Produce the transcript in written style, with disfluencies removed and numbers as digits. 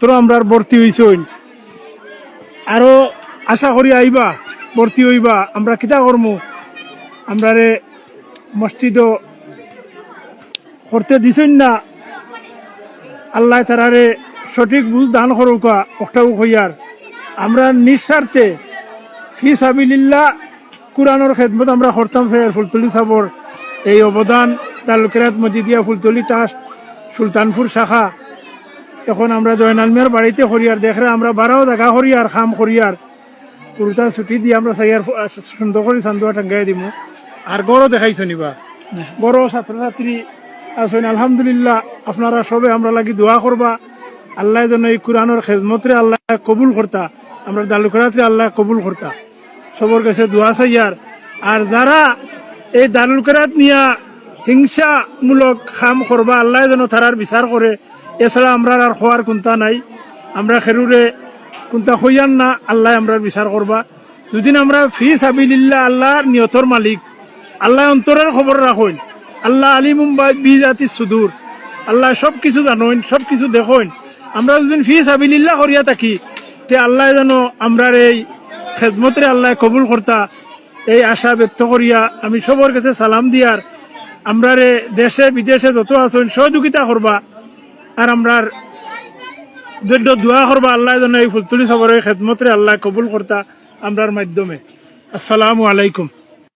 তো আমরা ভর্তি হইছই আরো আশা করি আইবা ভর্তি হইবা। আমরা কিতা করমু, আমরা মসজিদ করতে দিছই না। আল্লাহ তারারে সঠিক বুঝ দান করুকা ওটাও হইয়ার আমরা নিঃস্বার্থে ফি সাবিলিল্লাহ কুরআনের খেদমত আমরা করতাম। স্যার ফুলতলি সাবর এই অবদান তালুকেরাত মসজিদিয়া ফুলতলি ট্রাস্ট সুলতানপুর শাখা এখন আমরা জয়নাল মিয়ার বাড়িতে হরিয়ার দেখরে আমরা বারাও জায়গা হরিয়ার খাম হরিয়ার পুরোটা ছুটি দিয়ে আমরা সাইয়ার সুন্দর করে চান্দুয়া টাঙ্গাই দিব। আর গড়ও দেখাইছ নিবা, বড় ছাত্রছাত্রী আছেন আলহামদুলিল্লাহ। আপনারা সবে আমরা লাগি দোয়া করবা আল্লাহ যেন এই কোরআনের খেদমতরে আল্লাহ কবুল করতা, আমরা দালুকেরাতে আল্লাহ কবুল করতা, সবর কাছে দোয়া চাইয়ার। আর যারা এই দালুকেরাত নিয়া হিংসামূলক খাম করবা আল্লাহ যেন তারার বিচার করে। এছাড়া আমরা আর হওয়ার কোনটা নাই, আমরা খেরুরে কোনটা হইয়ান না, আল্লাহ আমরা বিচার করবা। দুদিন আমরা ফি সাবিলিল্লাহ আল্লাহর নিয়তর মালিক, আল্লাহ অন্তরের খবর রাখুন, আল্লাহ আলিমুম বিজাতিস সুদূর, আল্লাহ সব কিছু জানেন, সব কিছু দেখেন। আমরা যদি ফি সাবিলিল্লাহ করিয়া থাকি তে আল্লাহ যেন আমরার এই খেদমতরে আল্লাহ কবুল করতা, এই আশা ব্যক্ত করিয়া আমি সবার কাছে সালাম দিয়ার। আমরারে দেশে বিদেশে যত আছেন সহযোগিতা করবা আর আমরার দোয়া করবা আল্লাহ যেন এই ফুলতলি সবরের খেদমতরে আল্লাহ কবুল করতা আমরার মাধ্যমে। আসসালামু আলাইকুম।